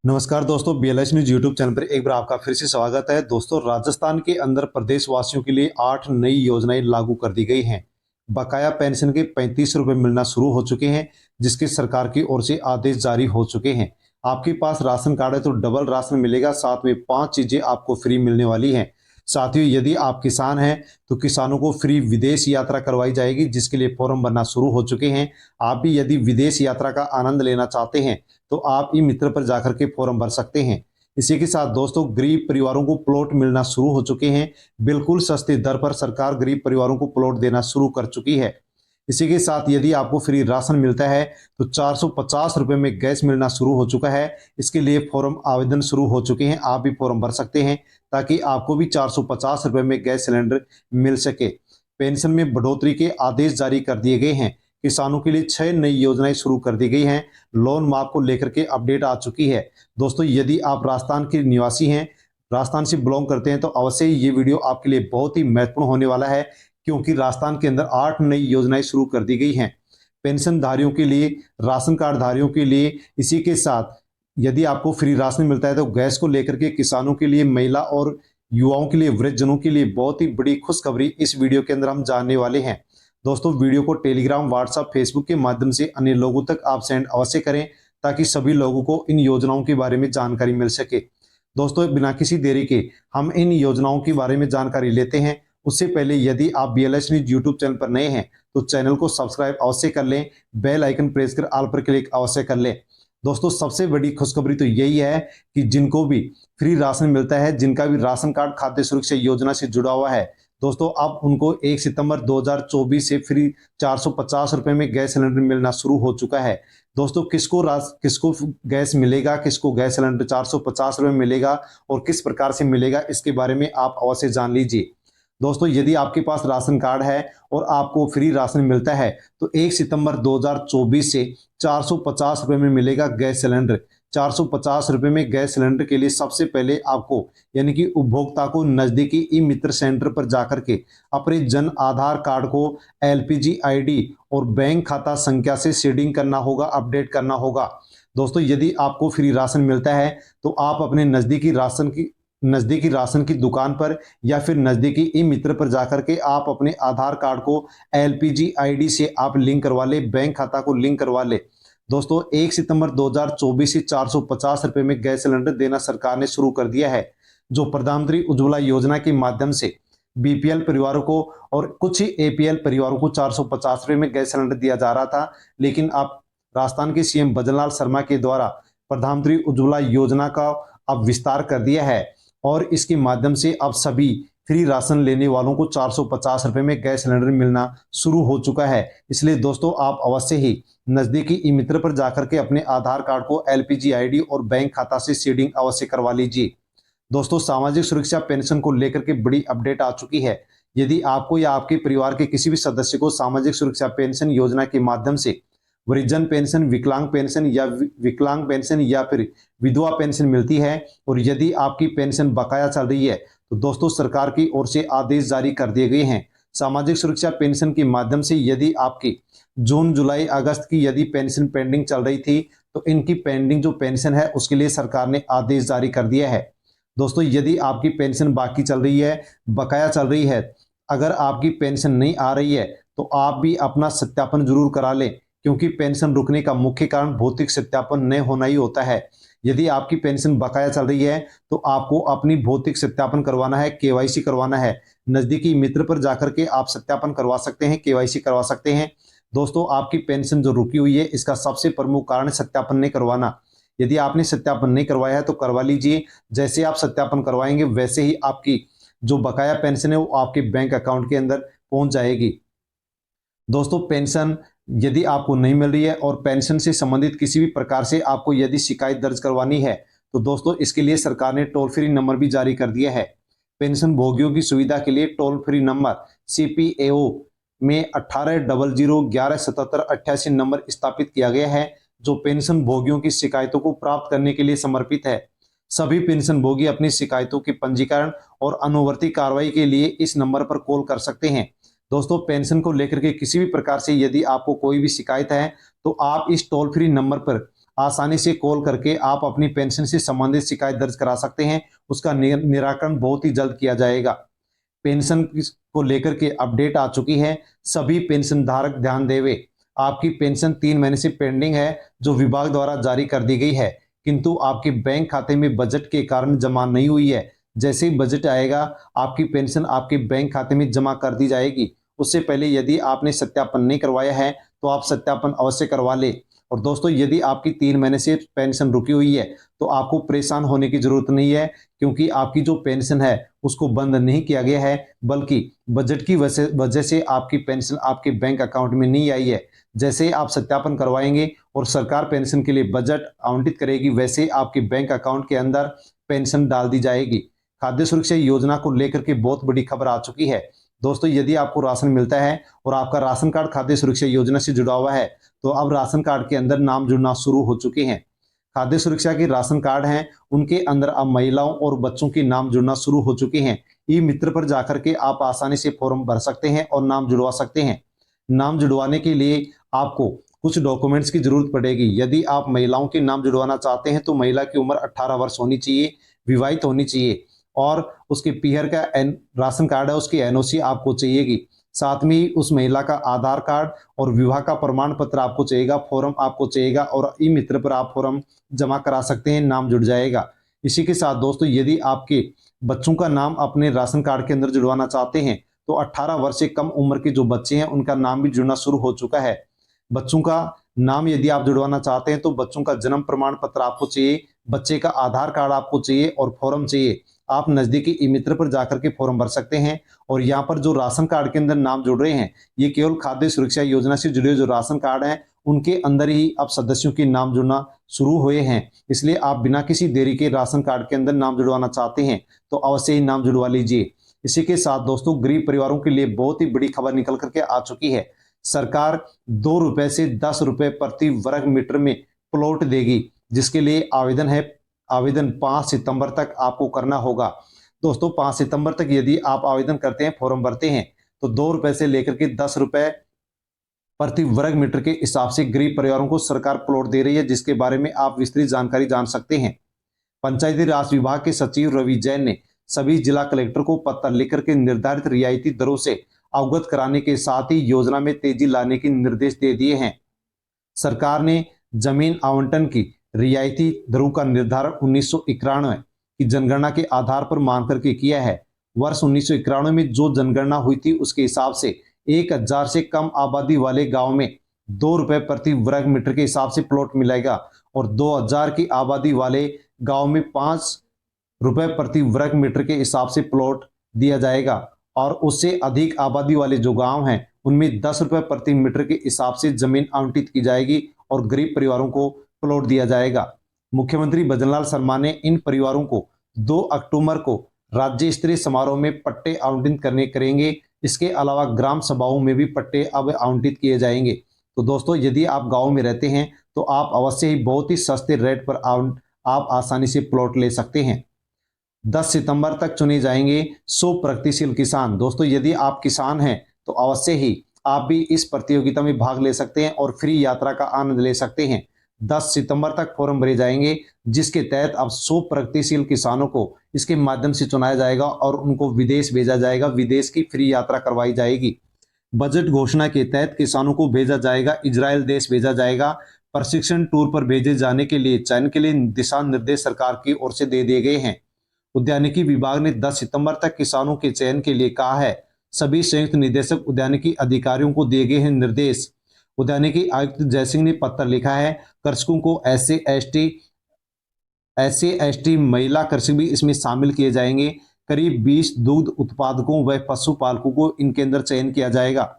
नमस्कार दोस्तों, बीएलएच news YouTube channel पर एक बार आपका फिर से स्वागत है। दोस्तों, राजस्थान के अंदर प्रदेशवासियों के लिए 8 नई योजनाएं लागू कर दी गई हैं। बकाया पेंशन के 35 रुपये मिलना शुरू हो चुके हैं, जिसके सरकार की ओर से आदेश जारी हो चुके हैं। आपके पास राशन कार्ड है तो डबल राशन मिलेगा, साथ में 5 चीजें आपको फ्री मिलने वाली हैं। साथ ही यदि आप किसान हैं तो किसानों को फ्री विदेश यात्रा करवाई जाएगी, जिसके लिए फॉर्म भरना शुरू हो चुके हैं। आप भी यदि विदेश यात्रा का आनंद लेना चाहते हैं तो आप ई मित्र पर जाकर के फॉर्म भर सकते हैं। इसी के साथ दोस्तों, गरीब परिवारों को प्लॉट मिलना शुरू हो चुके हैं। बिल्कुल सस्ती दर पर सरकार गरीब परिवारों को प्लॉट देना शुरू कर चुकी है। इसी के साथ यदि आपको फ्री राशन मिलता है तो 450 रुपये में गैस मिलना शुरू हो चुका है। इसके लिए फॉर्म आवेदन शुरू हो चुके हैं, आप भी फॉर्म भर सकते हैं ताकि आपको भी 450 रुपये में गैस सिलेंडर मिल सके। पेंशन में बढ़ोतरी के आदेश जारी कर दिए गए हैं। किसानों के लिए 6 नई योजनाएं शुरू कर दी गई हैं। लोन माफ को लेकर के अपडेट आ चुकी है। दोस्तों, यदि आप राजस्थान के निवासी हैं, राजस्थान से बिलोंग करते हैं, तो अवश्य ही ये वीडियो आपके लिए बहुत ही महत्वपूर्ण होने वाला है, क्योंकि राजस्थान के अंदर 8 नई योजनाएं शुरू कर दी गई हैं पेंशन धारियों के लिए, राशन कार्ड धारियों के लिए। इसी के साथ यदि आपको फ्री राशन मिलता है तो गैस को लेकर के किसानों के लिए, महिला और युवाओं के लिए, वृद्धजनों के लिए बहुत ही बड़ी खुशखबरी इस वीडियो के अंदर हम जानने वाले हैं। दोस्तों, वीडियो को टेलीग्राम, व्हाट्सएप, फेसबुक के माध्यम से अन्य लोगों तक आप सेंड अवश्य करें ताकि सभी लोगों को इन योजनाओं के बारे में जानकारी मिल सके। दोस्तों, बिना किसी देरी के हम इन योजनाओं के बारे में जानकारी लेते हैं। उससे पहले यदि आप बीएलएच न्यूज यूट्यूब चैनल पर नए हैं तो चैनल को सब्सक्राइब अवश्य कर लें, बेल आइकन प्रेस कर ऑल पर क्लिक अवश्य कर लें। दोस्तों, सबसे बड़ी खुशखबरी तो यही है कि जिनको भी फ्री राशन मिलता है, जिनका भी राशन कार्ड खाद्य सुरक्षा योजना से जुड़ा हुआ है, दोस्तों अब उनको 1 सितंबर 2024 से फ्री 450 रुपए में गैस सिलेंडर मिलना शुरू हो चुका है। दोस्तों, किसको गैस मिलेगा, किसको गैस सिलेंडर 450 रुपए मिलेगा और किस प्रकार से मिलेगा, इसके बारे में आप अवश्य जान लीजिए। दोस्तों, यदि आपके पास राशन कार्ड है और आपको फ्री राशन मिलता है तो 1 सितंबर 2024 से 450 रुपए में मिलेगा गैस सिलेंडर। 450 रुपए में गैस सिलेंडर के लिए सबसे पहले आपको यानी कि उपभोक्ता को नजदीकी ई मित्र सेंटर पर जाकर के अपने जन आधार कार्ड को एलपीजी आईडी और बैंक खाता संख्या से सीडिंग करना होगा, अपडेट करना होगा। दोस्तों, यदि आपको फ्री राशन मिलता है तो आप अपने नजदीकी राशन की दुकान पर या फिर नजदीकी ई मित्र पर जाकर के आप अपने आधार कार्ड को एलपीजी आईडी से आप लिंक करवा ले, बैंक खाता को लिंक करवा ले। दोस्तों, 1 सितंबर 2024 से 450 रुपए में गैस सिलेंडर देना सरकार ने शुरू कर दिया है, जो प्रधानमंत्री उज्ज्वला योजना के माध्यम से बीपीएल परिवारों को और कुछ ही एपीएल परिवारों को 450 रुपए में गैस सिलेंडर दिया जा रहा था। लेकिन अब राजस्थान के सीएम भजनलाल शर्मा के द्वारा प्रधानमंत्री उज्ज्वला योजना का अब विस्तार कर दिया है और इसके माध्यम से अब सभी फ्री राशन लेने वालों को 450 रुपए में गैस सिलेंडर मिलना शुरू हो चुका है। इसलिए दोस्तों, आप अवश्य ही नजदीकी ई मित्र पर जाकर के अपने आधार कार्ड को एलपीजी आईडी और बैंक खाता से सीडिंग अवश्य करवा लीजिए। दोस्तों, सामाजिक सुरक्षा पेंशन को लेकर के बड़ी अपडेट आ चुकी है। यदि आपको या आपके परिवार के किसी भी सदस्य को सामाजिक सुरक्षा पेंशन योजना के माध्यम से वृद्धजन पेंशन, विकलांग पेंशन या फिर विधवा पेंशन मिलती है और यदि आपकी पेंशन बकाया चल रही है तो दोस्तों, सरकार की ओर से आदेश जारी कर दिए गए हैं। सामाजिक सुरक्षा पेंशन के माध्यम से यदि आपकी जून, जुलाई, अगस्त की यदि पेंशन पेंडिंग चल रही थी तो इनकी पेंडिंग जो पेंशन है उसके लिए सरकार ने आदेश जारी कर दिया है। दोस्तों, यदि आपकी पेंशन बाकी चल रही है, बकाया चल रही है, अगर आपकी पेंशन नहीं आ रही है तो आप भी अपना सत्यापन जरूर करा लें, क्योंकि पेंशन रुकने का मुख्य कारण भौतिक सत्यापन न होना ही होता है। यदि आपकी पेंशन बकाया चल रही है तो आपको अपनी भौतिक सत्यापन करवाना है, केवाईसी करवाना है। नजदीकी मित्र पर जाकर के आप सत्यापन करवा सकते हैं, केवाईसी करवा सकते हैं। दोस्तों, आपकी पेंशन जो रुकी हुई है इसका सबसे प्रमुख कारण सत्यापन नहीं करवाना। यदि आपने सत्यापन नहीं करवाया है तो करवा लीजिए। जैसे आप सत्यापन करवाएंगे वैसे ही आपकी जो बकाया पेंशन है वो आपके बैंक अकाउंट के अंदर पहुंच जाएगी। दोस्तों, पेंशन यदि आपको नहीं मिल रही है और पेंशन से संबंधित किसी भी प्रकार से आपको यदि शिकायत दर्ज करवानी है तो दोस्तों, इसके लिए सरकार ने टोल फ्री नंबर भी जारी कर दिया है। पेंशन भोगियों की सुविधा के लिए टोल फ्री नंबर CPAO में 1800117788 नंबर स्थापित किया गया है, जो पेंशन भोगियों की शिकायतों को प्राप्त करने के लिए समर्पित है। सभी पेंशन भोगी अपनी शिकायतों के पंजीकरण और अनुवर्ती कार्रवाई के लिए इस नंबर पर कॉल कर सकते हैं। दोस्तों, पेंशन को लेकर के किसी भी प्रकार से यदि आपको कोई भी शिकायत है तो आप इस टोल फ्री नंबर पर आसानी से कॉल करके आप अपनी पेंशन से संबंधित शिकायत दर्ज करा सकते हैं। उसका निराकरण बहुत ही जल्द किया जाएगा। पेंशन को लेकर के अपडेट आ चुकी है, सभी पेंशन धारक ध्यान देवे। आपकी पेंशन 3 महीने से पेंडिंग है, जो विभाग द्वारा जारी कर दी गई है, किंतु आपके बैंक खाते में बजट के कारण जमा नहीं हुई है। जैसे ही बजट आएगा, आपकी पेंशन आपके बैंक खाते में जमा कर दी जाएगी। उससे पहले यदि आपने सत्यापन नहीं करवाया है तो आप सत्यापन अवश्य करवा ले। और दोस्तों, यदि आपकी 3 महीने से पेंशन रुकी हुई है तो आपको परेशान होने की जरूरत नहीं है, क्योंकि आपकी जो पेंशन है उसको बंद नहीं किया गया है, बल्कि बजट की वजह से आपकी पेंशन आपके बैंक अकाउंट में नहीं आई है। जैसे आप सत्यापन करवाएंगे और सरकार पेंशन के लिए बजट आवंटित करेगी, वैसे आपके बैंक अकाउंट के अंदर पेंशन डाल दी जाएगी। खाद्य सुरक्षा योजना को लेकर के बहुत बड़ी खबर आ चुकी है। दोस्तों, यदि आपको राशन मिलता है और आपका राशन कार्ड खाद्य सुरक्षा योजना से जुड़ा हुआ है, तो अब राशन कार्ड के अंदर नाम जुड़ना शुरू हो चुके हैं। खाद्य सुरक्षा के राशन कार्ड हैं, उनके अंदर अब महिलाओं और बच्चों के नाम जुड़ना शुरू हो चुके हैं। ई मित्र पर जाकर के आप आसानी से फॉर्म भर सकते हैं और नाम जुड़वा सकते हैं। नाम जुड़वाने के लिए आपको कुछ डॉक्यूमेंट्स की जरूरत पड़ेगी। यदि आप महिलाओं के नाम जुड़वाना चाहते हैं तो महिला की उम्र 18 वर्ष होनी चाहिए, विवाहित होनी चाहिए, और उसके पीहर का राशन कार्ड है, उसकी एनओसी आपको चाहिएगी। साथ में ही उस महिला का आधार कार्ड और विवाह का प्रमाण पत्र आपको चाहिएगा, फॉर्म आपको चाहिएगा, और ई मित्र पर आप फॉर्म जमा करा सकते हैं, नाम जुड़ जाएगा। इसी के साथ दोस्तों, यदि आपके बच्चों का नाम अपने राशन कार्ड के अंदर जुड़वाना चाहते हैं तो 18 वर्ष से कम उम्र के जो बच्चे हैं उनका नाम भी जुड़ना शुरू हो चुका है। बच्चों का नाम यदि आप जुड़वाना चाहते हैं तो बच्चों का जन्म प्रमाण पत्र आपको चाहिए, बच्चे का आधार कार्ड आपको चाहिए और फॉर्म चाहिए। आप नजदीकी ई मित्र पर जाकर के फॉर्म भर सकते हैं। और यहाँ पर जो राशन कार्ड के अंदर नाम जुड़ रहे हैं, ये केवल खाद्य सुरक्षा योजना से जुड़े जो राशन कार्ड हैं उनके अंदर ही अब सदस्यों के नाम जुड़ना शुरू हुए हैं। इसलिए आप बिना किसी देरी के राशन कार्ड के अंदर नाम जुड़वाना चाहते हैं तो अवश्य ही नाम जुड़वा लीजिए। इसी के साथ दोस्तों, गरीब परिवारों के लिए बहुत ही बड़ी खबर निकल करके आ चुकी है। सरकार 2 रुपए से 10 रुपए प्रति वर्ग मीटर में प्लॉट देगी, जिसके लिए आवेदन 5 सितंबर तक आपको करना होगा। दोस्तों, 5 सितंबर तक यदि आप आवेदन करते हैं, फॉर्म भरते हैं, तो 2 रुपए से लेकर के 10 रुपए प्रति वर्ग मीटर के हिसाब से गरीब परिवारों को सरकार प्लॉट दे रही है, जिसके बारे में आप विस्तृत जानकारी जान सकते हैं। पंचायती राज विभाग के सचिव रवि जैन ने सभी जिला कलेक्टर को पत्र लिखकर के निर्धारित रियायती दरों से अवगत कराने के साथ ही योजना में तेजी लाने के निर्देश दे दिए हैं। सरकार ने जमीन आवंटन की रियायती दरों का निर्धारण 1991 की जनगणना के आधार पर मान करके किया है। वर्ष 1991 में जो जनगणना हुई थी उसके हिसाब से 1000 से कम आबादी वाले गांव में 2 रुपए प्रति वर्ग मीटर के हिसाब से प्लॉट मिलेगा, और 2000 की आबादी वाले गांव में 5 रुपए प्रति वर्ग मीटर के हिसाब से प्लॉट दिया जाएगा, और उससे अधिक आबादी वाले जो गांव हैं उनमें 10 रुपए प्रति मीटर के हिसाब से जमीन आवंटित की जाएगी और गरीब परिवारों को प्लॉट दिया जाएगा। मुख्यमंत्री भजनलाल शर्मा ने इन परिवारों को 2 अक्टूबर को राज्य स्तरीय समारोह में पट्टे आवंटित करेंगे। इसके अलावा ग्राम सभाओं में भी पट्टे अब आवंटित किए जाएंगे। तो दोस्तों, यदि आप गांव में रहते हैं तो आप अवश्य ही बहुत ही सस्ते रेट पर आप आसानी से प्लॉट ले सकते हैं। 10 सितंबर तक चुने जाएंगे 100 प्रगतिशील किसान। दोस्तों, यदि आप किसान हैं तो अवश्य ही आप भी इस प्रतियोगिता में भाग ले सकते हैं और फ्री यात्रा का आनंद ले सकते हैं। 10 सितंबर तक फॉर्म भरे जाएंगे, जिसके तहत अब 100 प्रगतिशील किसानों को इसके माध्यम से चुनाया जाएगा और उनको विदेश भेजा जाएगा, विदेश की फ्री यात्रा करवाई जाएगी। बजट घोषणा के तहत किसानों को भेजा जाएगा, इजराइल देश भेजा जाएगा। प्रशिक्षण टूर पर भेजे जाने के लिए चयन के लिए दिशा निर्देश सरकार की ओर से दे दिए गए हैं। उद्यानिकी विभाग ने 10 सितंबर तक किसानों के चयन के लिए कहा है। सभी संयुक्त निदेशक उद्यानिकी अधिकारियों को दिए गए हैं निर्देश। उद्यानिकी आयुक्त जयसिंह ने पत्र लिखा है, कृषकों को एससी, महिला कृषक भी इसमें शामिल किए जाएंगे। करीब 20 दुग्ध उत्पादकों व पशुपालकों को इनके अंदर चयन किया जाएगा।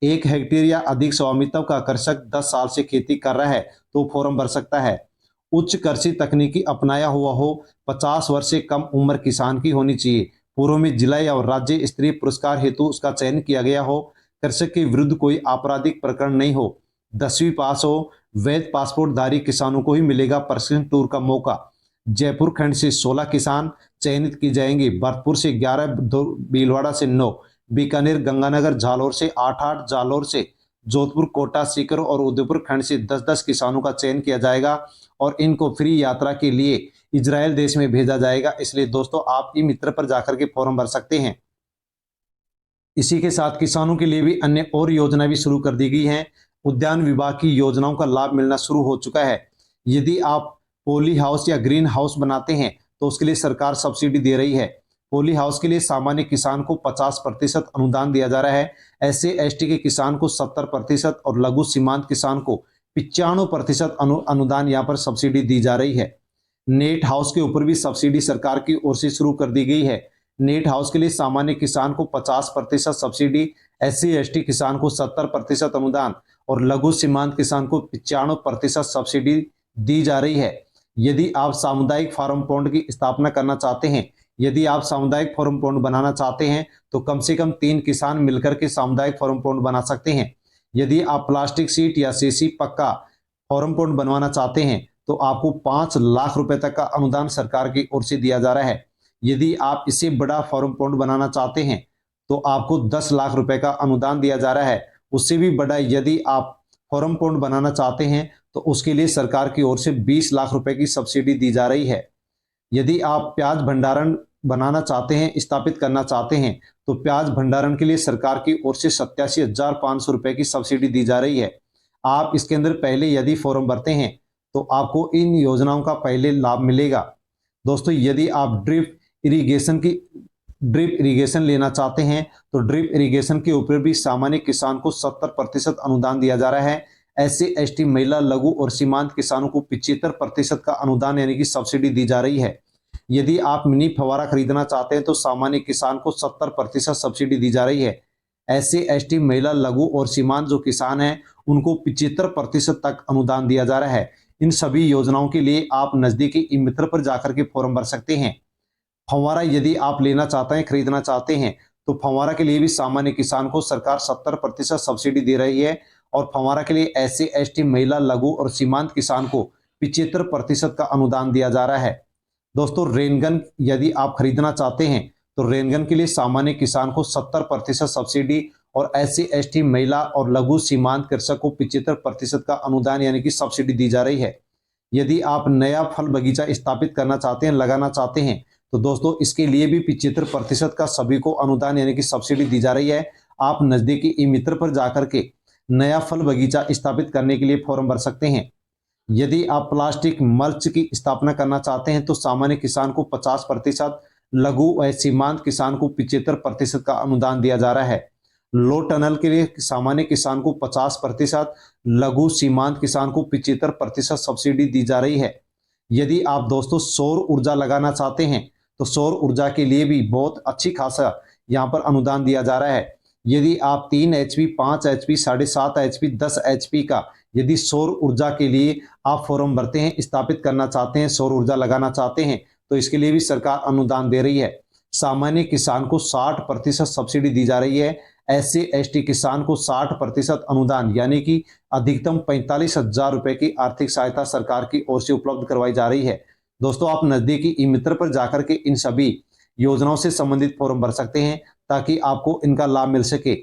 1 हेक्टेयर या अधिक स्वामित्व का कृषक 10 साल से खेती कर रहा है तो फॉर्म भर सकता है। उच्च कृषि तकनीकी अपनाया हुआ हो, 50 वर्ष से कम उम्र किसान की होनी चाहिए। पूर्व में जिला या राज्य स्तरीय पुरस्कार हेतु उसका चयन किया गया हो, कृषक के विरुद्ध कोई आपराधिक प्रकरण नहीं हो, 10वीं पास हो, वैध पासपोर्ट धारी किसानों को ही मिलेगा प्रशिक्षण टूर का मौका। जयपुर खंड से 16 किसान चयनित किए जाएंगे, भरतपुर से 11, भीलवाड़ा से 9, बीकानेर, गंगानगर, झालोर से 8, जालौर से जोधपुर, कोटा, सीकर और उदयपुर खंड से 10-10 किसानों का चयन किया जाएगा और इनको फ्री यात्रा के लिए इजराइल देश में भेजा जाएगा। इसलिए दोस्तों आप ई मित्र पर जाकर के फॉर्म भर सकते हैं। इसी के साथ किसानों के लिए भी अन्य और योजना भी शुरू कर दी गई हैं। उद्यान विभाग की योजनाओं का लाभ मिलना शुरू हो चुका है। यदि आप पॉली हाउस या ग्रीन हाउस बनाते हैं तो उसके लिए सरकार सब्सिडी दे रही है। पॉली हाउस के लिए सामान्य किसान को 50% अनुदान दिया जा रहा है। SC/ST के किसान को 70% और लघु सीमांत किसान को 95% अनुदान यहाँ पर सब्सिडी दी जा रही है। नेट हाउस के ऊपर भी सब्सिडी सरकार की ओर से शुरू कर दी गई है। नेट हाउस के लिए सामान्य किसान को 50% सब्सिडी, SC/ST किसान को 70% अनुदान और लघु सीमांत किसान को 95% सब्सिडी दी जा रही है। यदि आप सामुदायिक फार्म पॉन्ड की स्थापना करना चाहते हैं, यदि आप सामुदायिक फार्म पॉन्ड बनाना चाहते हैं तो कम से कम 3 किसान मिलकर के सामुदायिक फार्म पॉन्ड बना सकते हैं। यदि आप प्लास्टिक सीट या सीसी पक्का फार्म पॉन्ड बनवाना चाहते हैं तो आपको 5 लाख रुपए तक का अनुदान सरकार की ओर से दिया जा रहा है। यदि आप इससे बड़ा फार्म पॉन्ड बनाना चाहते हैं तो आपको 10 लाख रुपए का अनुदान दिया जा रहा है। उससे भी बड़ा यदि आप फार्म पॉन्ड बनाना चाहते हैं तो उसके लिए सरकार की ओर से 20 लाख रुपए की सब्सिडी दी जा रही है। यदि आप प्याज भंडारण बनाना चाहते हैं, स्थापित करना चाहते हैं तो प्याज भंडारण के लिए सरकार की ओर से 87,500 रुपए की सब्सिडी दी जा रही है। आप इसके अंदर पहले यदि फॉर्म भरते हैं तो आपको इन योजनाओं का पहले लाभ मिलेगा। दोस्तों यदि आप ड्रिप इरिगेशन लेना चाहते हैं तो ड्रिप इरिगेशन के ऊपर भी सामान्य किसान को 70% अनुदान दिया जा रहा है। SC/ST महिला, लघु और सीमांत किसानों को 75% का अनुदान यानी कि सब्सिडी दी जा रही है। यदि आप मिनी फव्वारा खरीदना चाहते हैं तो सामान्य किसान को 70% सब्सिडी दी जा रही है। SC/ST महिला, लघु और सीमांत जो किसान हैं उनको 75% तक अनुदान दिया जा रहा है। इन सभी योजनाओं के लिए आप नजदीकी ई मित्र पर जाकर के फॉर्म भर सकते हैं। फव्वारा यदि आप लेना चाहते हैं, खरीदना चाहते हैं तो फव्वारा के लिए भी सामान्य किसान को सरकार 70% सब्सिडी दे रही है और फव्वारा के लिए SC/ST महिला, लघु और सीमांत किसान को 75% का अनुदान दिया जा रहा है। दोस्तों रेनगन यदि आप खरीदना चाहते हैं तो रेनगन के लिए सामान्य किसान को 70% सब्सिडी और SC/ST महिला और लघु सीमांत कृषक को 75% का अनुदान यानी कि सब्सिडी दी जा रही है। यदि आप नया फल बगीचा स्थापित करना चाहते हैं, लगाना चाहते हैं तो दोस्तों इसके लिए भी 75% का सभी को अनुदान यानी कि सब्सिडी दी जा रही है। आप नजदीकी ई मित्र पर जाकर के नया फल बगीचा स्थापित करने के लिए फॉर्म भर सकते हैं। यदि आप प्लास्टिक मल्च की स्थापना करना चाहते हैं तो सामान्य किसान को 50%, लघु व सीमांत किसान को 75% का अनुदान दिया जा रहा है। लो टनल के लिए सामान्य किसान को 50%, लघु सीमांत किसान को 75% सब्सिडी दी जा रही है। यदि आप दोस्तों सौर ऊर्जा लगाना चाहते हैं तो सौर ऊर्जा के लिए भी बहुत अच्छी खासा यहाँ पर अनुदान दिया जा रहा है। यदि आप 3 HP, 5 HP, 7.5 HP, 10 HP का यदि सौर ऊर्जा के लिए आप फॉर्म भरते हैं, स्थापित करना चाहते हैं, सौर ऊर्जा लगाना चाहते हैं तो इसके लिए भी सरकार अनुदान दे रही है। सामान्य किसान को 60% सब्सिडी दी जा रही है। SC/ST किसान को 60% अनुदान यानी कि अधिकतम 45,000 रुपए की आर्थिक सहायता सरकार की ओर से उपलब्ध करवाई जा रही है। दोस्तों आप नजदीकी ई मित्र पर जाकर के इन सभी योजनाओं से संबंधित फॉर्म भर सकते हैं ताकि आपको इनका लाभ मिल सके।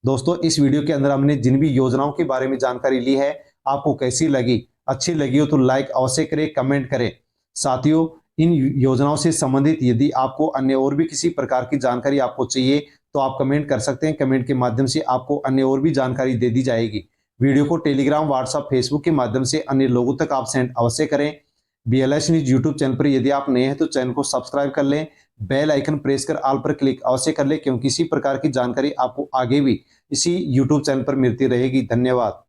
दोस्तों इस वीडियो के अंदर हमने जिन भी योजनाओं के बारे में जानकारी ली है आपको कैसी लगी, अच्छी लगी हो तो लाइक अवश्य करें, कमेंट करें। साथियों इन योजनाओं से संबंधित यदि आपको अन्य और भी किसी प्रकार की जानकारी आपको चाहिए तो आप कमेंट कर सकते हैं। कमेंट के माध्यम से आपको अन्य और भी जानकारी दे दी जाएगी। वीडियो को टेलीग्राम, व्हाट्सएप, फेसबुक के माध्यम से अन्य लोगों तक आप सेंड अवश्य करें। BLS न्यूज यूट्यूब चैनल पर यदि आप नए हैं तो चैनल को सब्सक्राइब कर लें, बेल आइकन प्रेस कर ऑल पर क्लिक अवश्य कर लें क्योंकि इसी प्रकार की जानकारी आपको आगे भी इसी यूट्यूब चैनल पर मिलती रहेगी। धन्यवाद।